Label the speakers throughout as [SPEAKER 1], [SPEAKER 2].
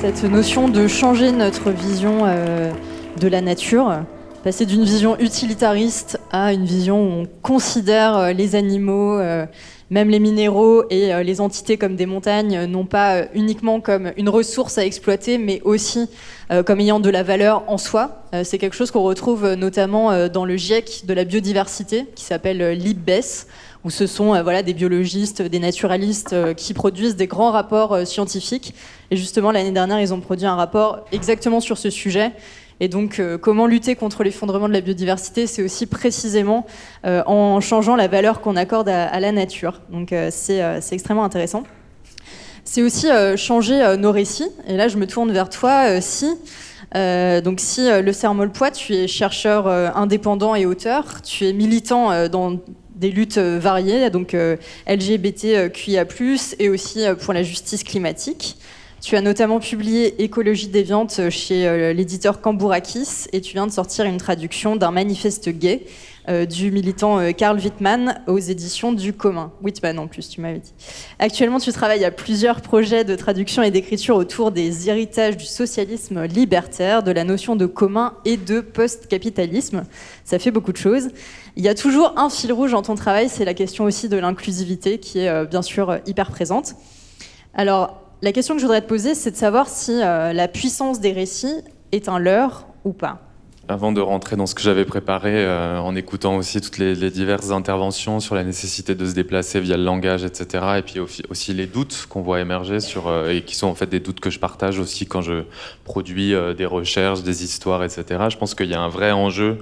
[SPEAKER 1] Cette notion de changer notre vision de la nature, passer d'une vision utilitariste à une vision où on considère les animaux, même les minéraux et les entités comme des montagnes, non pas uniquement comme une ressource à exploiter, mais aussi comme ayant de la valeur en soi. C'est quelque chose qu'on retrouve notamment dans le GIEC de la biodiversité, qui s'appelle l'IPBES, où ce sont des biologistes, des naturalistes qui produisent des grands rapports scientifiques. Et justement, l'année dernière, ils ont produit un rapport exactement sur ce sujet. Et donc, comment lutter contre l'effondrement de la biodiversité, c'est aussi précisément en changeant la valeur qu'on accorde à la nature. Donc, c'est extrêmement intéressant. C'est aussi changer nos récits. Et là, je me tourne vers toi, Si. Donc, si Le Serre-Molpois, tu es chercheur indépendant et auteur, tu es militant dans des luttes variées, donc LGBTQIA+, et aussi pour la justice climatique. Tu as notamment publié Écologie déviante chez l'éditeur Cambourakis, et tu viens de sortir une traduction d'un manifeste gay du militant Karl Wittmann aux éditions du Commun. Wittmann en plus, tu m'avais dit. Actuellement, tu travailles à plusieurs projets de traduction et d'écriture autour des héritages du socialisme libertaire, de la notion de commun et de post-capitalisme. Ça fait beaucoup de choses. Il y a toujours un fil rouge dans ton travail, c'est la question aussi de l'inclusivité, qui est bien sûr hyper présente. Alors, la question que je voudrais te poser, c'est de savoir si la puissance des récits est un leurre ou pas.
[SPEAKER 2] Avant de rentrer dans ce que j'avais préparé, en écoutant aussi toutes les diverses interventions sur la nécessité de se déplacer via le langage, etc., et puis aussi les doutes qu'on voit émerger et qui sont en fait des doutes que je partage aussi quand je produis des recherches, des histoires, etc. Je pense qu'il y a un vrai enjeu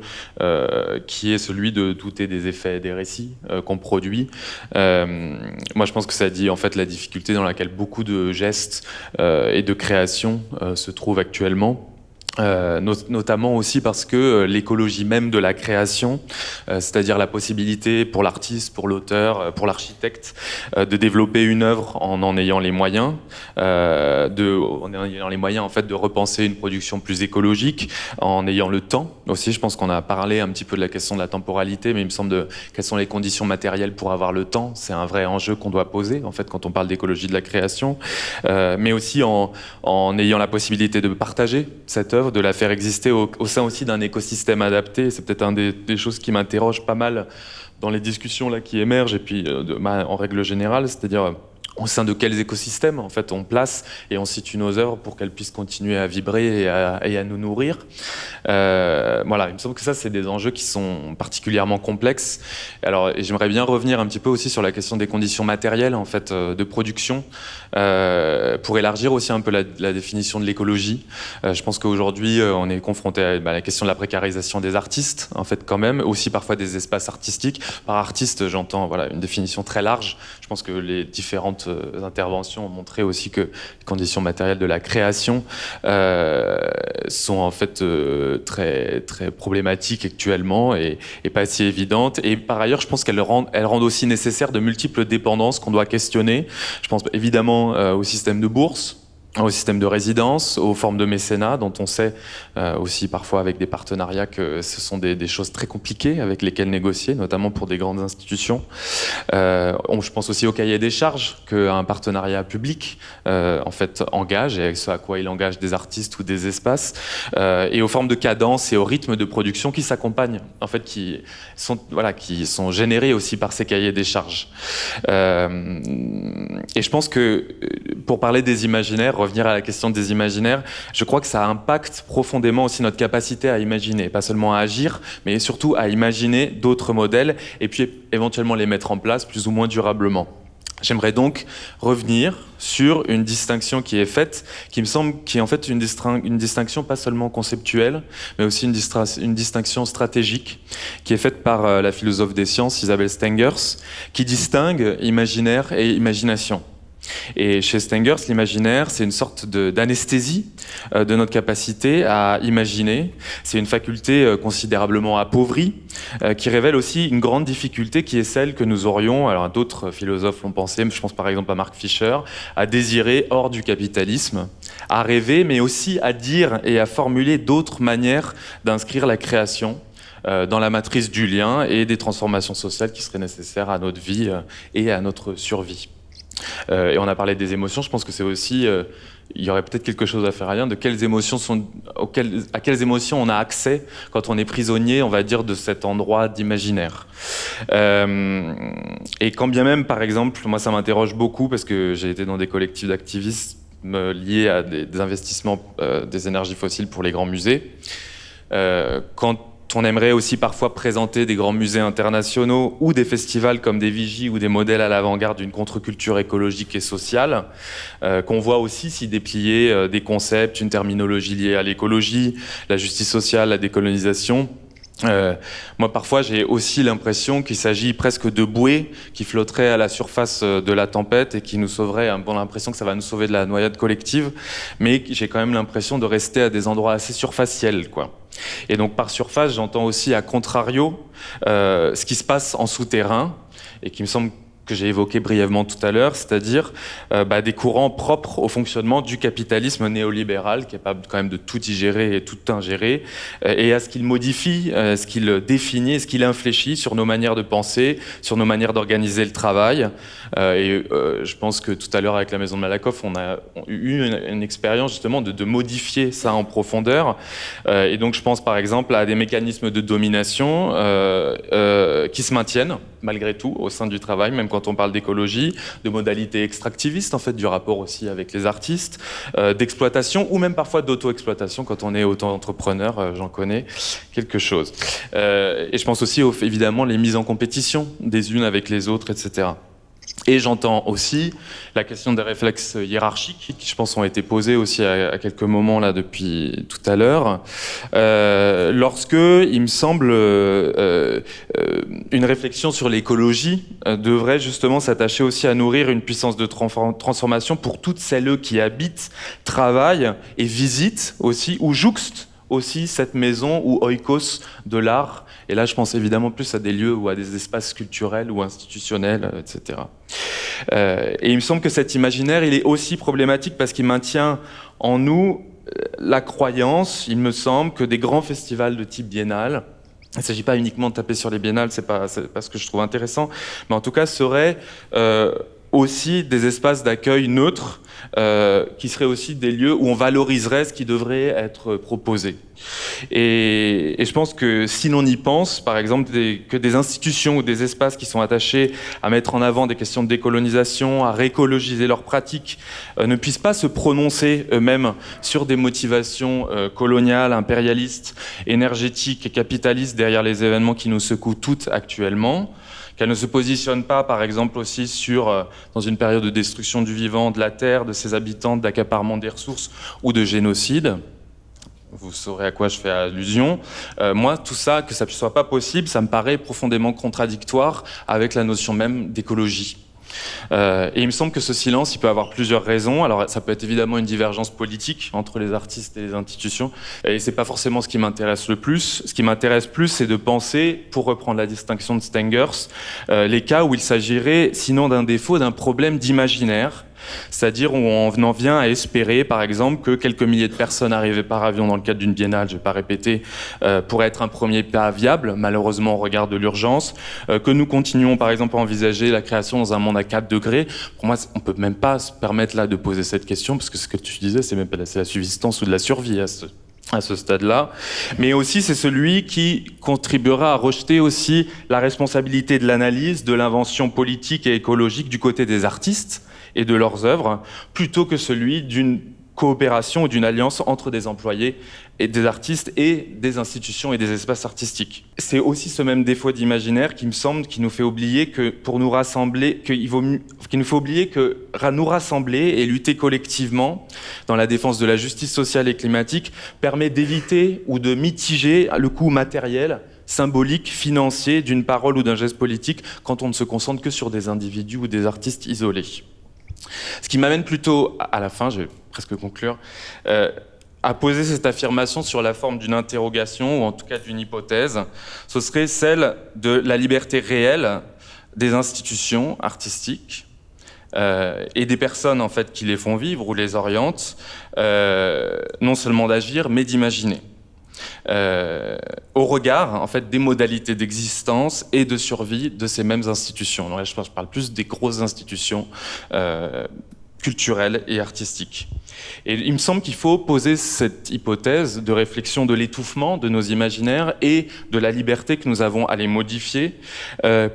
[SPEAKER 2] qui est celui de douter des effets des récits qu'on produit. Moi, je pense que ça dit en fait la difficulté dans laquelle beaucoup de gestes et de créations se trouvent actuellement. Notamment aussi parce que l'écologie même de la création, c'est-à-dire la possibilité pour l'artiste, pour l'auteur, pour l'architecte de développer une œuvre en ayant les moyens, en ayant les moyens en fait de repenser une production plus écologique, en ayant le temps aussi. Je pense qu'on a parlé un petit peu de la question de la temporalité, mais il me semble quelles sont les conditions matérielles pour avoir le temps. C'est un vrai enjeu qu'on doit poser en fait quand on parle d'écologie de la création, mais aussi en ayant la possibilité de partager cette œuvre, de la faire exister au sein aussi d'un écosystème adapté. C'est peut-être des choses qui m'interrogent pas mal dans les discussions là qui émergent, et puis en règle générale, c'est-à-dire au sein de quels écosystèmes en fait on place et on situe nos œuvres pour qu'elles puissent continuer à vibrer et à nous nourrir. Voilà, il me semble que ça c'est des enjeux qui sont particulièrement complexes. Alors, et j'aimerais bien revenir un petit peu aussi sur la question des conditions matérielles en fait de production, pour élargir aussi un peu la définition de l'écologie. Je pense qu'aujourd'hui on est confronté à la question de la précarisation des artistes en fait quand même, aussi parfois des espaces artistiques. Par artiste, j'entends une définition très large. Je pense que les différentes interventions ont montré aussi que les conditions matérielles de la création sont en fait très, très problématiques actuellement et pas si évidentes. Et par ailleurs, je pense qu'elles rendent aussi nécessaire de multiples dépendances qu'on doit questionner. Je pense évidemment au système de bourse, au système de résidence, aux formes de mécénat, dont on sait aussi parfois avec des partenariats que ce sont des choses très compliquées avec lesquelles négocier, notamment pour des grandes institutions. Je pense aussi au cahier des charges qu'un partenariat public en fait engage, et ce à quoi il engage des artistes ou des espaces, et aux formes de cadence et au rythme de production qui s'accompagnent, en fait, qui sont générés aussi par ces cahiers des charges. Et je pense que pour parler des imaginaires, revenir à la question des imaginaires, je crois que ça impacte profondément aussi notre capacité à imaginer, pas seulement à agir, mais surtout à imaginer d'autres modèles et puis éventuellement les mettre en place plus ou moins durablement. J'aimerais donc revenir sur une distinction qui est faite, qui me semble qui est en fait une distinction pas seulement conceptuelle, mais aussi une distinction stratégique, qui est faite par la philosophe des sciences Isabelle Stengers, qui distingue imaginaire et imagination. Et chez Stengers, l'imaginaire, c'est une sorte d'anesthésie de notre capacité à imaginer. C'est une faculté considérablement appauvrie, qui révèle aussi une grande difficulté qui est celle que nous aurions, alors d'autres philosophes l'ont pensé, je pense par exemple à Mark Fisher, à désirer hors du capitalisme, à rêver, mais aussi à dire et à formuler d'autres manières d'inscrire la création dans la matrice du lien et des transformations sociales qui seraient nécessaires à notre vie et à notre survie. Et on a parlé des émotions, je pense que c'est aussi... il y aurait peut-être quelque chose à faire à lien de à quelles émotions on a accès quand on est prisonnier, on va dire, de cet endroit d'imaginaire. Et quand bien même, par exemple, moi ça m'interroge beaucoup parce que j'ai été dans des collectifs d'activistes liés à des investissements des énergies fossiles pour les grands musées. Quand on aimerait aussi parfois présenter des grands musées internationaux ou des festivals comme des vigies ou des modèles à l'avant-garde d'une contre-culture écologique et sociale, qu'on voit aussi s'y déplier des concepts, une terminologie liée à l'écologie, la justice sociale, la décolonisation. Moi, parfois, j'ai aussi l'impression qu'il s'agit presque de bouées qui flotteraient à la surface de la tempête et qui nous sauveraient. Bon, l'impression que ça va nous sauver de la noyade collective, mais j'ai quand même l'impression de rester à des endroits assez surfaciels, quoi. Et donc, par surface, j'entends aussi, à contrario, ce qui se passe en souterrain et qui me semble que j'ai évoqué brièvement tout à l'heure, c'est-à-dire des courants propres au fonctionnement du capitalisme néolibéral, capable quand même de tout digérer et tout ingérer, et à ce qu'il modifie, ce qu'il définit, ce qu'il infléchit sur nos manières de penser, sur nos manières d'organiser le travail. Je pense que tout à l'heure, avec la Maison de Malakoff, on a eu une expérience justement de modifier ça en profondeur. Et donc je pense par exemple à des mécanismes de domination qui se maintiennent malgré tout au sein du travail, même quand on parle d'écologie, de modalités extractivistes en fait du rapport aussi avec les artistes, d'exploitation ou même parfois d'auto-exploitation quand on est auto-entrepreneur, j'en connais quelque chose. Et je pense aussi évidemment les mises en compétition des unes avec les autres, etc. Et j'entends aussi la question des réflexes hiérarchiques qui, je pense, ont été posés aussi à quelques moments là depuis tout à l'heure. Lorsque, il me semble, une réflexion sur l'écologie devrait justement s'attacher aussi à nourrir une puissance de transformation pour toutes celles qui habitent, travaillent et visitent aussi, ou jouxtent aussi cette maison ou oikos de l'art. Et là, je pense évidemment plus à des lieux ou à des espaces culturels ou institutionnels, etc. Et il me semble que cet imaginaire, il est aussi problématique parce qu'il maintient en nous la croyance, il me semble, que des grands festivals de type biennale, il ne s'agit pas uniquement de taper sur les biennales, c'est pas ce que je trouve intéressant, mais en tout cas seraient aussi des espaces d'accueil neutres, qui seraient aussi des lieux où on valoriserait ce qui devrait être proposé. Et je pense que si l'on y pense, par exemple, que des institutions ou des espaces qui sont attachés à mettre en avant des questions de décolonisation, à réécologiser leurs pratiques, ne puissent pas se prononcer eux-mêmes sur des motivations coloniales, impérialistes, énergétiques et capitalistes derrière les événements qui nous secouent toutes actuellement, qu'elle ne se positionne pas, par exemple, aussi dans une période de destruction du vivant, de la terre, de ses habitants, d'accaparement des ressources ou de génocide. Vous saurez à quoi je fais allusion. Moi, tout ça, que ça ne soit pas possible, ça me paraît profondément contradictoire avec la notion même d'écologie. Et il me semble que ce silence, il peut avoir plusieurs raisons. Alors, ça peut être évidemment une divergence politique entre les artistes et les institutions. Et c'est pas forcément ce qui m'intéresse le plus. Ce qui m'intéresse plus, c'est de penser, pour reprendre la distinction de Stengers, les cas où il s'agirait, sinon d'un défaut, d'un problème d'imaginaire. C'est-à-dire où on en vient à espérer, par exemple, que quelques milliers de personnes arrivées par avion dans le cadre d'une biennale, je ne vais pas répéter, pourrait être un premier pas viable, malheureusement au regard de l'urgence, que nous continuons, par exemple, à envisager la création dans un monde à 4 degrés. Pour moi, on ne peut même pas se permettre là de poser cette question, parce que ce que tu disais, c'est la subsistance ou de la survie à ce stade-là, mais aussi c'est celui qui contribuera à rejeter aussi la responsabilité de l'analyse, de l'invention politique et écologique du côté des artistes et de leurs œuvres, plutôt que celui d'une coopération ou d'une alliance entre des employés et des artistes et des institutions et des espaces artistiques. C'est aussi ce même défaut d'imaginaire qui me semble qui nous fait oublier que pour nous rassembler, nous rassembler et lutter collectivement dans la défense de la justice sociale et climatique permet d'éviter ou de mitiger le coût matériel, symbolique, financier d'une parole ou d'un geste politique quand on ne se concentre que sur des individus ou des artistes isolés. Ce qui m'amène plutôt à la fin, je vais presque conclure, à poser cette affirmation sur la forme d'une interrogation, ou en tout cas d'une hypothèse. Ce serait celle de la liberté réelle des institutions artistiques et des personnes en fait, qui les font vivre ou les orientent, non seulement d'agir, mais d'imaginer. au regard en fait des modalités d'existence et de survie de ces mêmes institutions. Donc là, je parle plus des grosses institutions culturelles et artistiques. Et il me semble qu'il faut poser cette hypothèse de réflexion de l'étouffement de nos imaginaires et de la liberté que nous avons à les modifier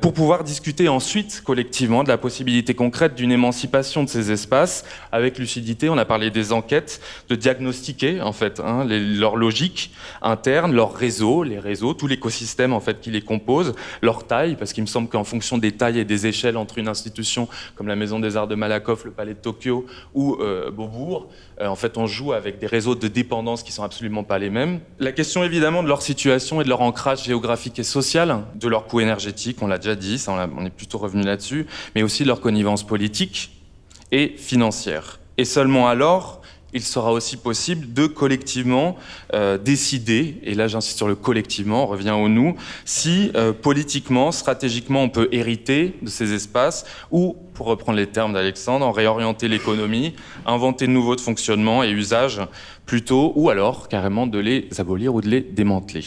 [SPEAKER 2] pour pouvoir discuter ensuite collectivement de la possibilité concrète d'une émancipation de ces espaces avec lucidité. On a parlé des enquêtes, de diagnostiquer en fait leur logique interne, leurs réseaux, les réseaux, tout l'écosystème en fait qui les compose, leur taille, parce qu'il me semble qu'en fonction des tailles et des échelles entre une institution comme la Maison des Arts de Malakoff, le Palais de Tokyo ou Beaubourg, en fait, on joue avec des réseaux de dépendance qui sont absolument pas les mêmes. La question, évidemment, de leur situation et de leur ancrage géographique et social, de leur coût énergétique, on l'a déjà dit, ça, on est plutôt revenu là-dessus, mais aussi de leur connivence politique et financière. Et seulement alors, il sera aussi possible de collectivement décider, et là j'insiste sur le collectivement, on revient au nous, si politiquement, stratégiquement on peut hériter de ces espaces ou, pour reprendre les termes d'Alexandre, en réorienter l'économie, inventer de nouveaux fonctionnements et usages plutôt, ou alors carrément de les abolir ou de les démanteler.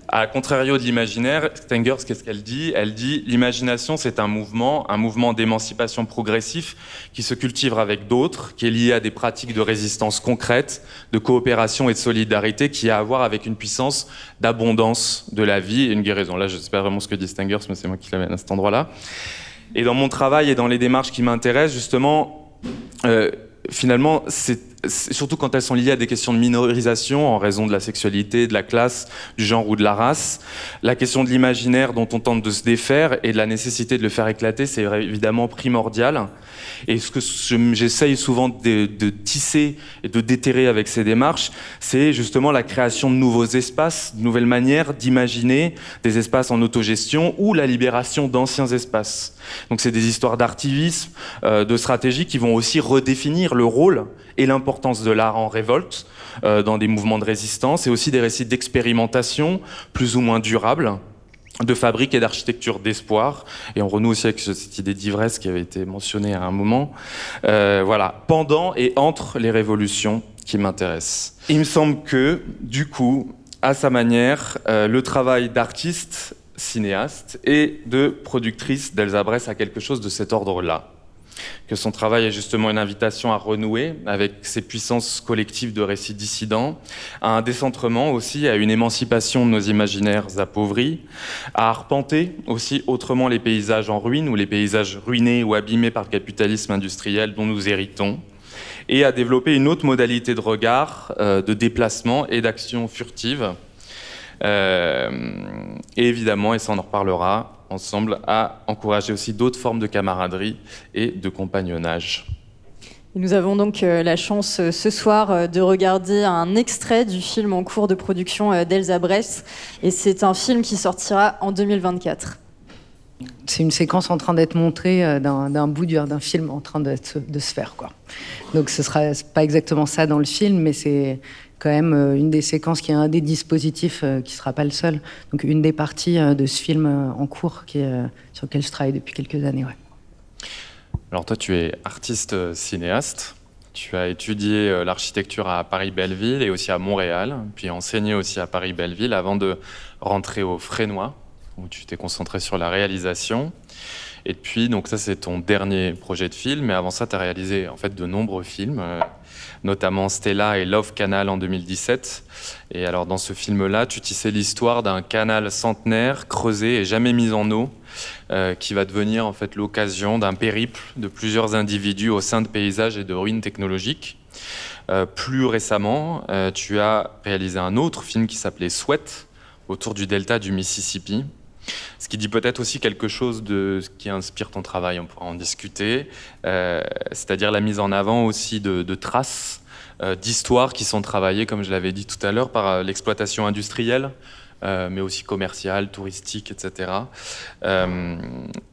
[SPEAKER 2] À contrario de l'imaginaire, Stengers, qu'est-ce qu'elle dit ? Elle dit « l'imagination, c'est un mouvement d'émancipation progressif qui se cultive avec d'autres, qui est lié à des pratiques de résistance concrètes, de coopération et de solidarité, qui a à voir avec une puissance d'abondance de la vie et une guérison. » Là, je ne sais pas vraiment ce que dit Stengers, mais c'est moi qui l'amène à cet endroit-là. Et dans mon travail et dans les démarches qui m'intéressent, justement, finalement, c'est surtout quand elles sont liées à des questions de minorisation en raison de la sexualité, de la classe, du genre ou de la race. La question de l'imaginaire dont on tente de se défaire et de la nécessité de le faire éclater, c'est évidemment primordial. Et ce que j'essaye souvent de tisser et de déterrer avec ces démarches, c'est justement la création de nouveaux espaces, de nouvelles manières d'imaginer des espaces en autogestion ou la libération d'anciens espaces. Donc c'est des histoires d'activisme, de stratégie qui vont aussi redéfinir le rôle et l'importance de l'art en révolte dans des mouvements de résistance, et aussi des récits d'expérimentation plus ou moins durables, de fabrique et d'architecture d'espoir. Et on renoue aussi avec cette idée d'ivresse qui avait été mentionnée à un moment. Voilà, pendant et entre les révolutions qui m'intéressent. Il me semble que, du coup, à sa manière, le travail d'artiste, cinéaste et de productrice d'Elsa Bress a quelque chose de cet ordre-là. Que son travail est justement une invitation à renouer avec ces puissances collectives de récits dissidents, à un décentrement aussi, à une émancipation de nos imaginaires appauvris, à arpenter aussi autrement les paysages en ruine ou les paysages ruinés ou abîmés par le capitalisme industriel dont nous héritons, et à développer une autre modalité de regard, de déplacement et d'action furtive. Et évidemment, et ça on en reparlera ensemble, à encourager aussi d'autres formes de camaraderie et de compagnonnage.
[SPEAKER 1] Nous avons donc la chance ce soir de regarder un extrait du film en cours de production d'Elsa Bress, et c'est un film qui sortira en 2024.
[SPEAKER 3] C'est une séquence en train d'être montrée d'un bout d'un film en train de se faire, quoi. Donc ce sera pas exactement ça dans le film, mais c'est quand même une des séquences qui est un des dispositifs qui sera pas le seul. Donc une des parties de ce film en cours sur lequel je travaille depuis quelques années. Ouais.
[SPEAKER 2] Alors toi, tu es artiste cinéaste. Tu as étudié l'architecture à Paris-Belleville et aussi à Montréal, puis enseigné aussi à Paris-Belleville avant de rentrer au Frénois, où tu t'es concentré sur la réalisation. Et puis, donc ça, c'est ton dernier projet de film. Mais avant ça, tu as réalisé en fait de nombreux films, notamment Stella et Love Canal en 2017. Et alors, dans ce film-là, tu tissais l'histoire d'un canal centenaire creusé et jamais mis en eau, qui va devenir en fait l'occasion d'un périple de plusieurs individus au sein de paysages et de ruines technologiques. Plus récemment, tu as réalisé un autre film qui s'appelait Sweat, autour du delta du Mississippi. Ce qui dit peut-être aussi quelque chose de ce qui inspire ton travail, on pourra en discuter, c'est-à-dire la mise en avant aussi de traces d'histoires qui sont travaillées, comme je l'avais dit tout à l'heure, par l'exploitation industrielle, mais aussi commerciale, touristique, etc.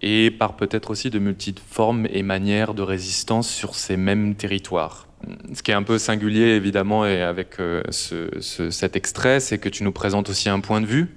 [SPEAKER 2] Et par peut-être aussi de multiples formes et manières de résistance sur ces mêmes territoires. Ce qui est un peu singulier, évidemment, et avec cet extrait, c'est que tu nous présentes aussi un point de vue,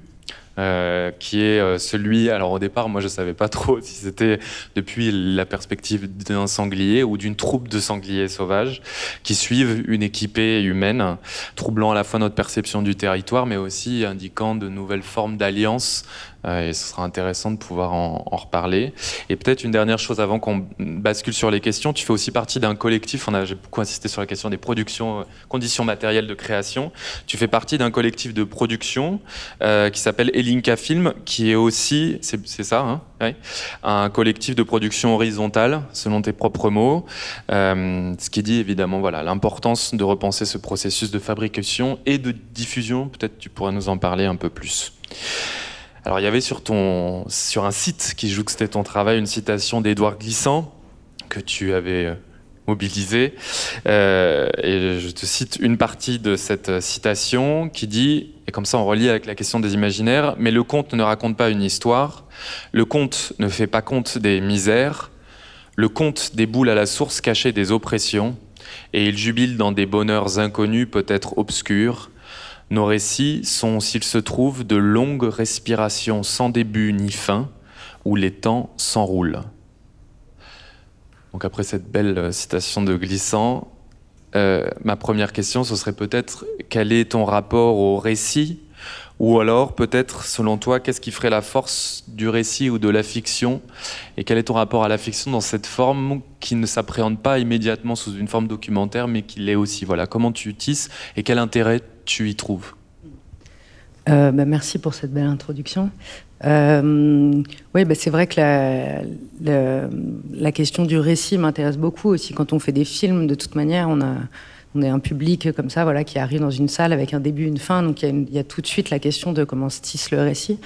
[SPEAKER 2] qui est celui, alors au départ moi je savais pas trop si c'était depuis la perspective d'un sanglier ou d'une troupe de sangliers sauvages qui suivent une équipée humaine, troublant à la fois notre perception du territoire mais aussi indiquant de nouvelles formes d'alliance. Et ce sera intéressant de pouvoir en reparler. Et peut-être une dernière chose avant qu'on bascule sur les questions, tu fais aussi partie d'un collectif, j'ai beaucoup insisté sur la question des productions, conditions matérielles de création. Tu fais partie d'un collectif de production qui s'appelle Elinka Film, qui est aussi, c'est ça, hein, ouais, un collectif de production horizontale, selon tes propres mots, ce qui dit évidemment voilà, l'importance de repenser ce processus de fabrication et de diffusion. Peut-être tu pourras nous en parler un peu plus. Alors, il y avait sur un site qui jouxtait ton travail une citation d'Édouard Glissant que tu avais mobilisée. Et je te cite une partie de cette citation qui dit, et comme ça on relie avec la question des imaginaires, « Mais le conte ne raconte pas une histoire, le conte ne fait pas compte des misères, le conte déboule à la source cachée des oppressions, et il jubile dans des bonheurs inconnus, peut-être obscurs. Nos récits sont, s'ils se trouvent, de longues respirations sans début ni fin, où les temps s'enroulent. » Donc après cette belle citation de Glissant, ma première question, ce serait peut-être quel est ton rapport au récit ? Ou alors, peut-être, selon toi, qu'est-ce qui ferait la force du récit ou de la fiction ? Et quel est ton rapport à la fiction dans cette forme qui ne s'appréhende pas immédiatement sous une forme documentaire, mais qui l'est aussi ? Voilà, comment tu tisses et quel intérêt tu y trouves ?
[SPEAKER 3] Merci pour cette belle introduction. Oui, c'est vrai que la question du récit m'intéresse beaucoup aussi. Quand on fait des films, de toute manière, on est un public comme ça, voilà, qui arrive dans une salle avec un début, une fin. Donc il y a tout de suite la question de comment se tisse le récit.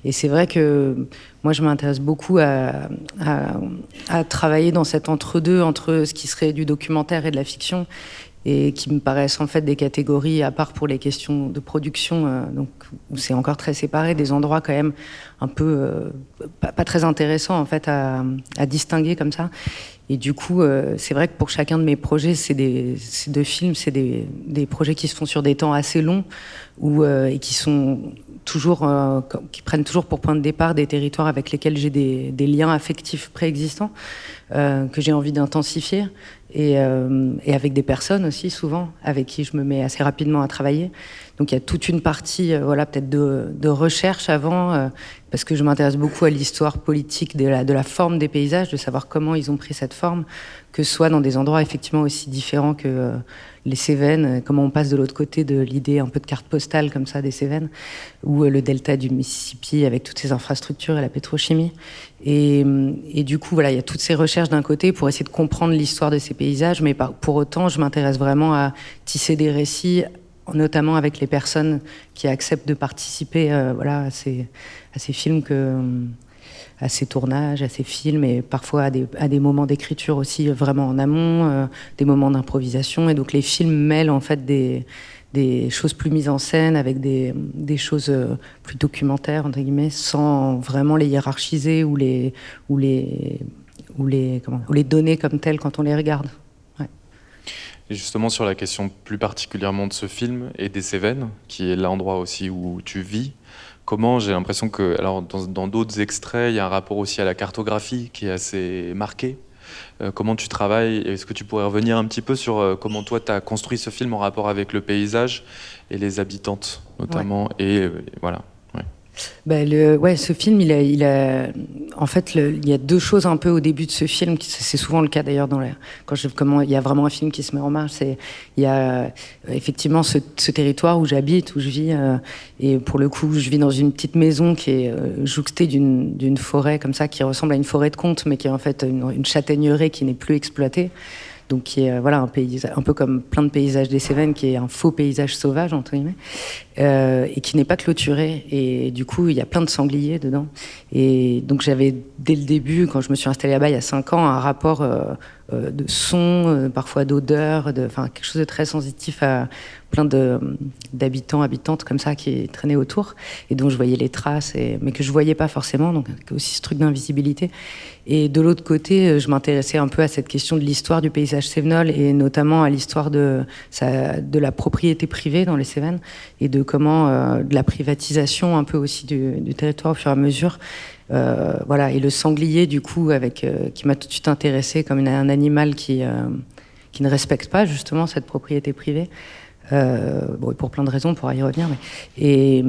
[SPEAKER 3] Et c'est vrai que moi, je m'intéresse beaucoup à travailler dans cet entre-deux, entre ce qui serait du documentaire et de la fiction, et qui me paraissent en fait des catégories, à part pour les questions de production, donc où c'est encore très séparé, des endroits quand même un peu pas très intéressants en fait à distinguer comme ça. Et du coup, c'est vrai que pour chacun de mes projets, ces deux films, c'est des projets qui se font sur des temps assez longs et qui sont toujours, qui prennent toujours pour point de départ des territoires avec lesquels j'ai des liens affectifs préexistants que j'ai envie d'intensifier. Et avec des personnes aussi, souvent, avec qui je me mets assez rapidement à travailler. Donc il y a toute une partie, peut-être de recherche avant, parce que je m'intéresse beaucoup à l'histoire politique de la forme des paysages, de savoir comment ils ont pris cette forme, que ce soit dans des endroits effectivement aussi différents que les Cévennes, comment on passe de l'autre côté de l'idée un peu de carte postale comme ça des Cévennes, ou le delta du Mississippi avec toutes ces infrastructures et la pétrochimie. Et du coup, voilà, il y a toutes ces recherches d'un côté pour essayer de comprendre l'histoire de ces paysages, mais pour autant, je m'intéresse vraiment à tisser des récits, notamment avec les personnes qui acceptent de participer à ces films, à ces tournages, à ces films, et parfois à des moments d'écriture aussi vraiment en amont, des moments d'improvisation. Et donc les films mêlent en fait des choses plus mises en scène avec des choses plus documentaires entre guillemets, sans vraiment les hiérarchiser ou les donner comme telles quand on les regarde. Ouais.
[SPEAKER 2] Et justement sur la question plus particulièrement de ce film et des Cévennes, qui est l'endroit aussi où tu vis, comment, j'ai l'impression que, alors dans d'autres extraits, il y a un rapport aussi à la cartographie qui est assez marqué. Comment tu travailles? Est-ce que tu pourrais revenir un petit peu sur comment toi tu as construit ce film en rapport avec le paysage et les habitantes notamment, ouais. Et voilà. Ouais.
[SPEAKER 3] Ce film, en fait, il y a deux choses un peu au début de ce film. C'est souvent le cas d'ailleurs quand il y a vraiment un film qui se met en marche. Il y a effectivement ce territoire où j'habite, où je vis, et pour le coup, je vis dans une petite maison qui est jouxtée d'une forêt comme ça, qui ressemble à une forêt de conte, mais qui est en fait une châtaigneraie qui n'est plus exploitée. Donc qui est un paysage, un peu comme plein de paysages des Cévennes, qui est un faux paysage sauvage entre guillemets, et qui n'est pas clôturé. Et du coup, il y a plein de sangliers dedans. Et donc j'avais dès le début, quand je me suis installée là-bas il y a 5 ans, un rapport de sons, parfois d'odeurs, enfin quelque chose de très sensitif à plein d'habitants, habitantes comme ça qui traînaient autour et dont je voyais les traces, mais que je voyais pas forcément, donc aussi ce truc d'invisibilité. Et de l'autre côté, je m'intéressais un peu à cette question de l'histoire du paysage cévenol et notamment à l'histoire de la propriété privée dans les Cévennes et de comment de la privatisation un peu aussi du territoire au fur et à mesure. Voilà, et le sanglier du coup qui m'a tout de suite intéressée comme un animal qui ne respecte pas justement cette propriété privée. Bon, pour plein de raisons, on pourra y revenir. Et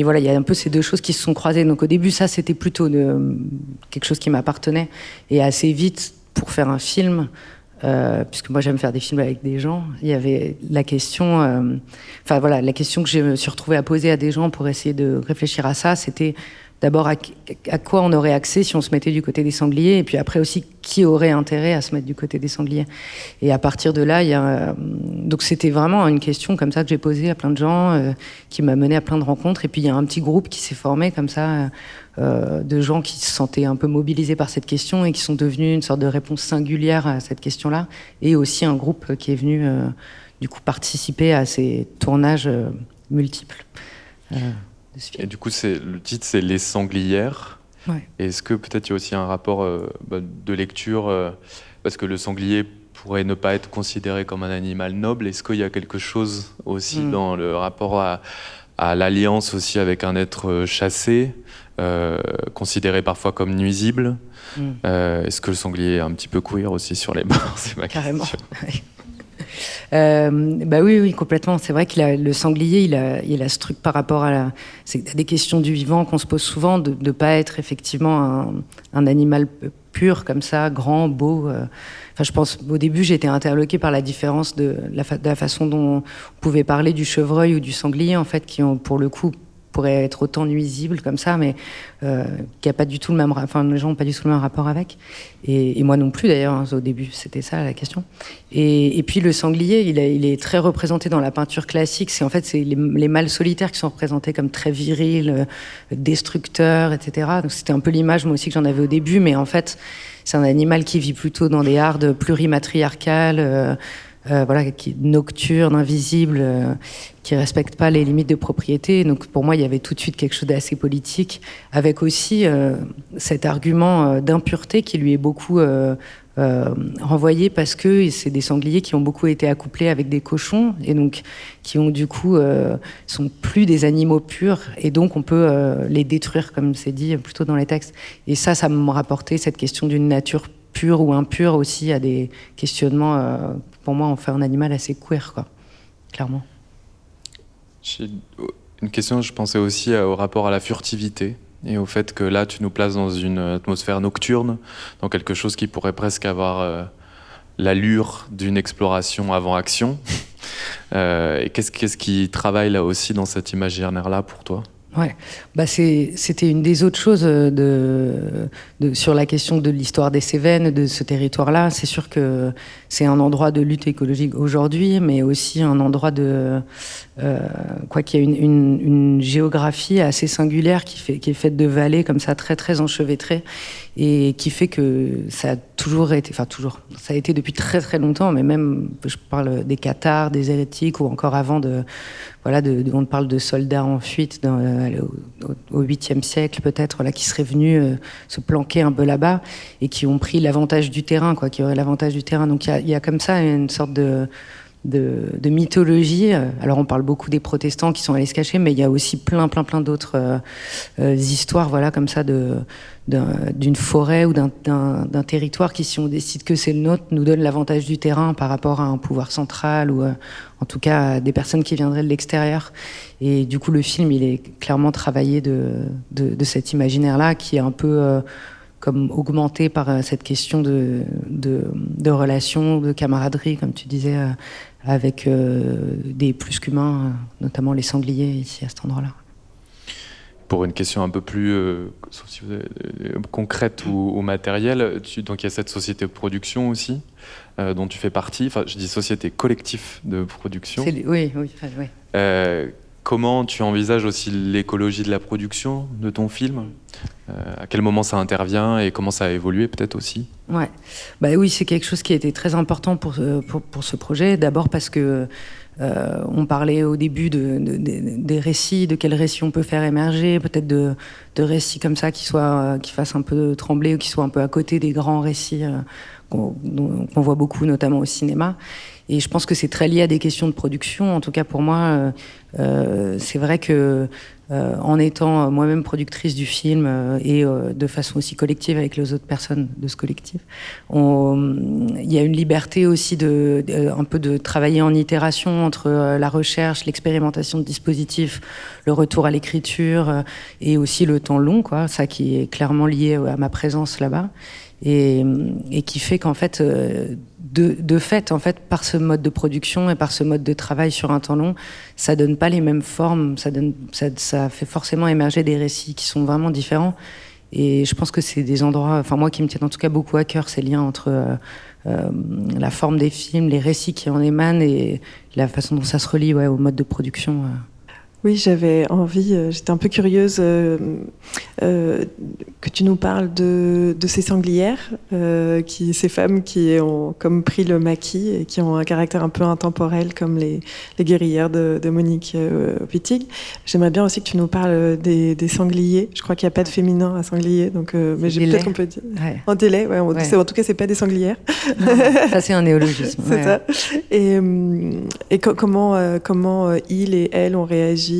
[SPEAKER 3] voilà, il y a un peu ces deux choses qui se sont croisées. Donc au début, ça, c'était plutôt quelque chose qui m'appartenait. Et assez vite, pour faire un film, puisque moi j'aime faire des films avec des gens, il y avait la question... Enfin voilà, la question que je me suis retrouvée à poser à des gens pour essayer de réfléchir à ça, c'était... D'abord, à quoi on aurait accès si on se mettait du côté des sangliers, et puis après aussi, qui aurait intérêt à se mettre du côté des sangliers. Et à partir de là, donc c'était vraiment une question comme ça que j'ai posée à plein de gens, qui m'a mené à plein de rencontres. Et puis il y a un petit groupe qui s'est formé comme ça, de gens qui se sentaient un peu mobilisés par cette question et qui sont devenus une sorte de réponse singulière à cette question-là. Et aussi un groupe qui est venu, du coup, participer à ces tournages multiples.
[SPEAKER 2] Et du coup, le titre, c'est Les Sanglières.
[SPEAKER 3] Ouais.
[SPEAKER 2] Est-ce que peut-être il y a aussi un rapport de lecture, parce que le sanglier pourrait ne pas être considéré comme un animal noble. Est-ce qu'il y a quelque chose aussi dans le rapport à l'alliance aussi avec un être chassé, considéré parfois comme nuisible? Est-ce que le sanglier est un petit peu queer aussi sur les bords? C'est ma
[SPEAKER 3] Carrément.
[SPEAKER 2] question.
[SPEAKER 3] Bah oui, complètement. C'est vrai que le sanglier, il a ce truc par rapport à c'est des questions du vivant qu'on se pose souvent, de ne pas être effectivement un animal pur comme ça, grand, beau. Enfin, je pense au début, j'ai été interloquée par la différence de la façon dont on pouvait parler du chevreuil ou du sanglier, en fait, qui ont pour le coup pourrait être autant nuisible comme ça, mais qui a pas du tout le même, enfin les gens n'ont pas du tout le même rapport avec, et moi non plus d'ailleurs, hein, au début c'était ça la question. Et puis le sanglier, il est très représenté dans la peinture classique. C'est les mâles solitaires qui sont représentés comme très virils, destructeurs, etc. Donc c'était un peu l'image moi aussi que j'en avais au début, mais en fait c'est un animal qui vit plutôt dans des hardes plurimatriarcales. Voilà, qui est nocturne, invisible, qui respecte pas les limites de propriété. Donc pour moi, il y avait tout de suite quelque chose d'assez politique, avec aussi cet argument d'impureté qui lui est beaucoup renvoyé parce que c'est des sangliers qui ont beaucoup été accouplés avec des cochons et donc qui ont du coup sont plus des animaux purs et donc on peut les détruire, comme c'est dit plutôt dans les textes. Et ça me rapportait cette question d'une nature pure ou impure aussi à des questionnements. Pour moi, on fait un animal assez queer, quoi, clairement.
[SPEAKER 2] Une question, je pensais aussi au rapport à la furtivité et au fait que là, tu nous places dans une atmosphère nocturne, dans quelque chose qui pourrait presque avoir l'allure d'une exploration avant action. Et qu'est-ce qui travaille là aussi dans cet imaginaire-là pour toi ?
[SPEAKER 3] Ouais, bah c'était une des autres choses sur la question de l'histoire des Cévennes, de ce territoire-là. C'est sûr que c'est un endroit de lutte écologique aujourd'hui, mais aussi un endroit qui a une géographie assez singulière qui est faite de vallées comme ça très très enchevêtrées et qui fait que ça a toujours été, enfin toujours, ça a été depuis très très longtemps, mais même je parle des cathares, des hérétiques ou encore avant on parle de soldats en fuite au 8e siècle peut-être, là, qui seraient venus se planquer un peu là-bas et qui ont pris l'avantage du terrain, quoi, qui auraient l'avantage du terrain. Donc il y a comme ça une sorte de mythologie. Alors on parle beaucoup des protestants qui sont allés se cacher, mais il y a aussi plein d'autres histoires, voilà, comme ça d'une forêt ou d'un territoire qui, si on décide que c'est le nôtre, nous donne l'avantage du terrain par rapport à un pouvoir central ou en tout cas à des personnes qui viendraient de l'extérieur. Et du coup, le film, il est clairement travaillé de cet imaginaire-là qui est un peu comme augmenté par cette question de relations, de camaraderie, comme tu disais, avec des plus qu'humains, notamment les sangliers ici à cet endroit-là.
[SPEAKER 2] Pour une question un peu plus concrète ou matérielle, donc il y a cette société de production aussi, dont tu fais partie. Enfin, je dis société, collectif de production.
[SPEAKER 3] Oui.
[SPEAKER 2] Comment tu envisages aussi l'écologie de la production de ton film ? À quel moment ça intervient et comment ça a évolué peut-être aussi?
[SPEAKER 3] Ouais. Bah oui, c'est quelque chose qui a été très important pour ce projet. D'abord parce que on parlait au début des récits, de quels récits on peut faire émerger, peut-être de récits comme ça qui fassent un peu trembler ou qui soient un peu à côté des grands récits qu'on voit beaucoup, notamment au cinéma. Et je pense que c'est très lié à des questions de production. En tout cas, pour moi, c'est vrai que en étant moi-même productrice du film et de façon aussi collective avec les autres personnes de ce collectif, il y a une liberté aussi un peu de travailler en itération entre la recherche, l'expérimentation de dispositifs, le retour à l'écriture et aussi le temps long, quoi, ça qui est clairement lié à ma présence là-bas. Et qui fait qu'en fait, de fait, en fait, par ce mode de production et par ce mode de travail sur un temps long, ça donne pas les mêmes formes, ça fait forcément émerger des récits qui sont vraiment différents. Et je pense que c'est des endroits, enfin moi qui me tiennent en tout cas beaucoup à cœur, ces liens entre la forme des films, les récits qui en émanent et la façon dont ça se relie au mode de production.
[SPEAKER 4] Oui, j'avais envie, j'étais un peu curieuse que tu nous parles de ces sanglières, ces femmes qui ont comme pris le maquis et qui ont un caractère un peu intemporel comme les guerrières de Monique Wittig. J'aimerais bien aussi que tu nous parles des sangliers. Je crois qu'il n'y a pas de féminin à sanglier, donc mais peut-être qu'on peut dire en délai. Ouais, en tout cas, c'est pas des sanglières.
[SPEAKER 3] Non, ça c'est un néologisme.
[SPEAKER 4] C'est ça. Et comment ils et elles ont réagi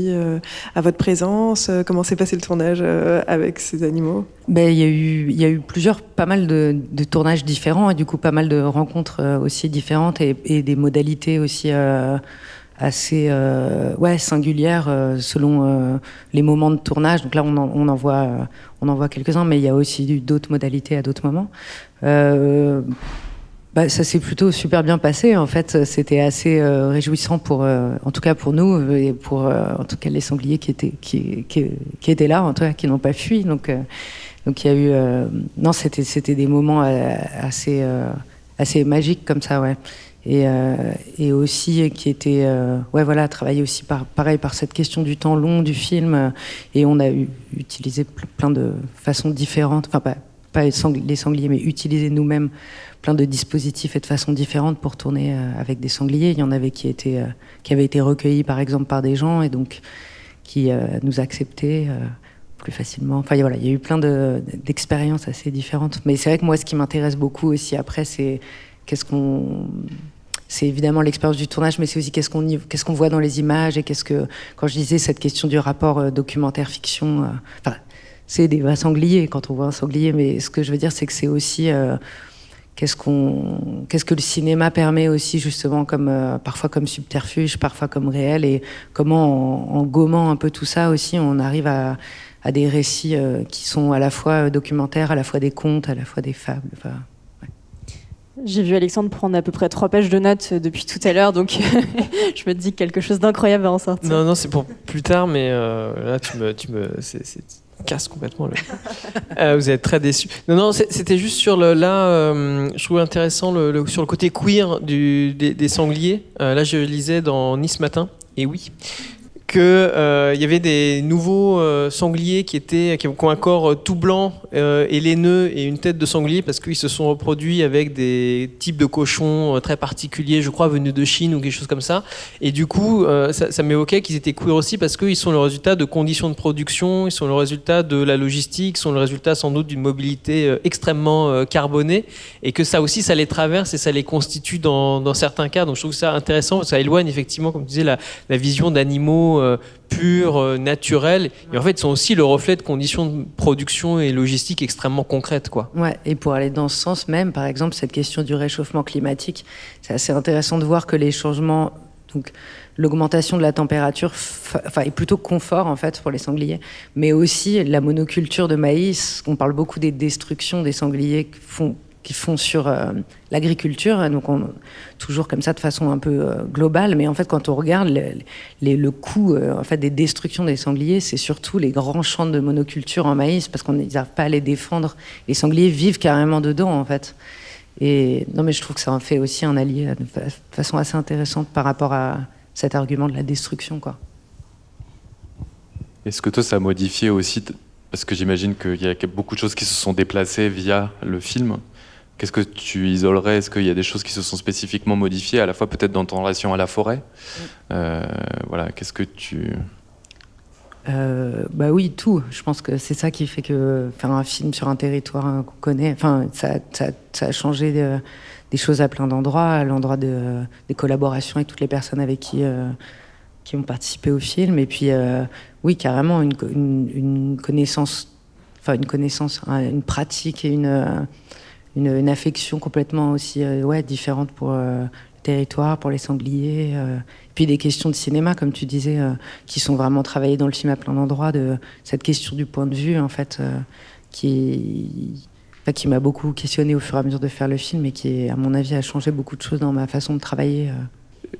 [SPEAKER 4] à votre présence? Comment s'est passé le tournage avec ces animaux?
[SPEAKER 3] Il y a eu pas mal de tournages différents et du coup pas mal de rencontres aussi différentes et des modalités aussi assez singulières selon les moments de tournage. Donc là on en voit quelques-uns, mais il y a aussi d'autres modalités à d'autres moments. Ça s'est plutôt super bien passé. En fait, c'était assez réjouissant en tout cas pour nous et pour en tout cas les sangliers qui étaient là, en tout cas qui n'ont pas fui. Donc il y a eu c'était des moments assez magiques comme ça, ouais. Et aussi qui étaient travailler aussi par cette question du temps long du film. Et on a utilisé plein de façons différentes. Enfin pas les sangliers, mais utiliser nous-mêmes plein de dispositifs et de façons différentes pour tourner avec des sangliers. Il y en avait qui avaient été recueillis par exemple par des gens et donc qui nous acceptaient plus facilement. Enfin voilà, il y a eu plein d'expériences assez différentes. Mais c'est vrai que moi, ce qui m'intéresse beaucoup aussi après, c'est c'est évidemment l'expérience du tournage, mais c'est aussi qu'est-ce qu'on voit dans les images et quand je disais cette question du rapport documentaire-fiction, c'est des vrais sangliers quand on voit un sanglier, mais ce que je veux dire, c'est que c'est aussi qu'est-ce que le cinéma permet aussi justement parfois comme subterfuge, parfois comme réel, et comment en gommant un peu tout ça aussi, on arrive à des récits qui sont à la fois documentaires, à la fois des contes, à la fois des fables.
[SPEAKER 1] J'ai vu Alexandre prendre à peu près 3 pages de notes depuis tout à l'heure, donc je me dis que quelque chose d'incroyable va en sortir.
[SPEAKER 5] Non, c'est pour plus tard, mais là, tu casses complètement. Vous êtes très déçus. Non, c'était juste sur je trouvais intéressant sur le côté queer des sangliers. Là, je lisais dans Nice Matin, et oui, qu'il y avait des nouveaux sangliers qui ont un corps tout blanc et laineux et une tête de sanglier parce qu'ils se sont reproduits avec des types de cochons très particuliers, je crois, venus de Chine ou quelque chose comme ça. Et du coup, ça m'évoquait qu'ils étaient queer aussi parce qu'ils sont le résultat de conditions de production, ils sont le résultat de la logistique, ils sont le résultat sans doute d'une mobilité extrêmement carbonée et que ça aussi, ça les traverse et ça les constitue dans certains cas. Donc je trouve ça intéressant parce que ça éloigne effectivement, comme tu disais, la vision d'animaux purs, naturels, et en fait ils sont aussi le reflet de conditions de production et logistique extrêmement concrètes, quoi. Ouais, et pour aller dans ce sens même, par exemple, cette question du réchauffement climatique, c'est assez intéressant de voir que les changements, donc l'augmentation de la température est plutôt confort en fait pour les sangliers, mais aussi la monoculture de maïs. On parle beaucoup des destructions des sangliers qui font sur l'agriculture, donc toujours comme ça de façon un peu globale, mais en fait quand on regarde le coût en fait, des destructions des sangliers, c'est surtout les grands champs de monoculture en maïs, parce qu'on n'arrive pas à les défendre. Les sangliers vivent carrément dedans en fait. Et non, mais je trouve que ça en fait aussi un allié de façon assez intéressante par rapport à cet argument de la destruction, quoi.
[SPEAKER 2] Est-ce que toi ça a modifié aussi parce que j'imagine qu'il y a beaucoup de choses qui se sont déplacées via le film. Qu'est-ce que tu isolerais? Est-ce qu'il y a des choses qui se sont spécifiquement modifiées, à la fois peut-être dans ton relation à la forêt? Voilà, qu'est-ce que tu...
[SPEAKER 3] Bah oui, tout. Je pense que c'est ça qui fait que faire un film sur un territoire qu'on connaît, enfin, ça a changé des choses à plein d'endroits, à l'endroit des collaborations avec toutes les personnes avec qui ont participé au film. Et puis, oui, carrément, une connaissance, une pratique et une affection complètement aussi différente pour le territoire, pour les sangliers. Puis des questions de cinéma, comme tu disais, qui sont vraiment travaillées dans le film à plein d'endroits, de cette question du point de vue, en fait, qui m'a beaucoup questionnée au fur et à mesure de faire le film et qui, à mon avis, a changé beaucoup de choses dans ma façon de travailler.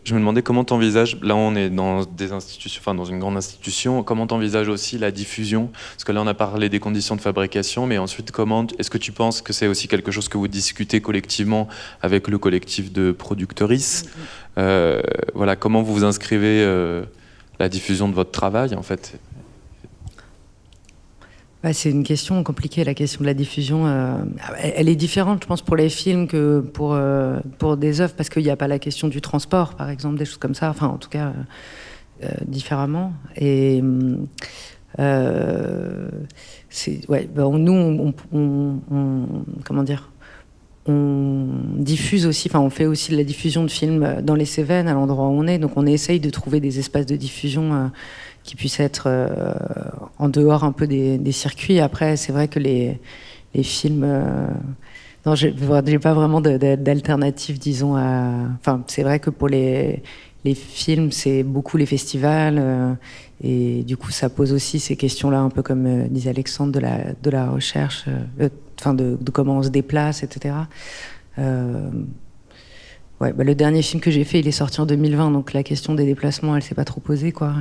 [SPEAKER 2] Je me demandais comment t'envisages, là on est dans des institutions, enfin dans une grande institution, comment t'envisages aussi la diffusion? Parce que là on a parlé des conditions de fabrication, mais ensuite est-ce que tu penses que c'est aussi quelque chose que vous discutez collectivement avec le collectif de productrices? Voilà, comment vous inscrivez la diffusion de votre travail en fait?
[SPEAKER 3] C'est une question compliquée, la question de la diffusion. Elle est différente, je pense, pour les films que pour des œuvres, parce qu'il n'y a pas la question du transport, par exemple, des choses comme ça. Enfin, en tout cas, différemment. Et nous, comment dire, on diffuse aussi, enfin, on fait aussi de la diffusion de films dans les Cévennes, à l'endroit où on est. Donc, on essaye de trouver des espaces de diffusion qui puissent être en dehors un peu des circuits. Après, c'est vrai que les films... non, j'ai pas vraiment d'alternative, disons. Enfin, c'est vrai que pour les films, c'est beaucoup les festivals. Et du coup, ça pose aussi ces questions-là, un peu comme disait Alexandre, de la recherche, de comment on se déplace, etc. Le dernier film que j'ai fait, il est sorti en 2020, donc la question des déplacements, elle s'est pas trop posée, quoi.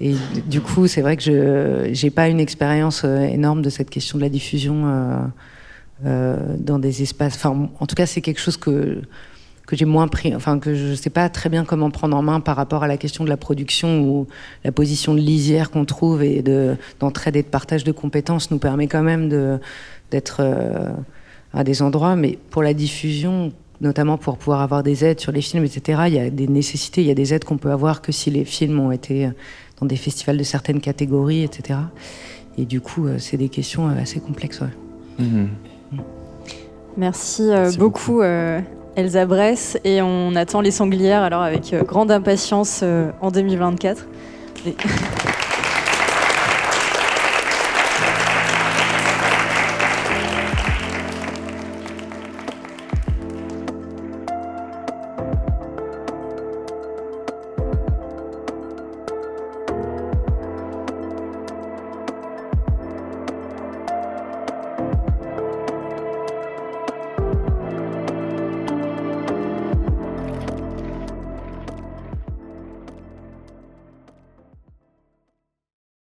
[SPEAKER 3] Et du coup, c'est vrai que je j'ai pas une expérience énorme de cette question de la diffusion dans des espaces. Enfin, en tout cas, c'est quelque chose que j'ai moins pris, enfin que je sais pas très bien comment prendre en main par rapport à la question de la production, où la position de lisière qu'on trouve et d'entraide et de partage de compétences nous permet quand même d'être à des endroits, mais pour la diffusion, notamment pour pouvoir avoir des aides sur les films, etc. Il y a des nécessités, il y a des aides qu'on peut avoir que si les films ont été dans des festivals de certaines catégories, etc. Et du coup, c'est des questions assez complexes. Ouais.
[SPEAKER 1] Merci beaucoup, Elsa Bress. Et on attend Les Sanglières alors avec grande impatience en 2024.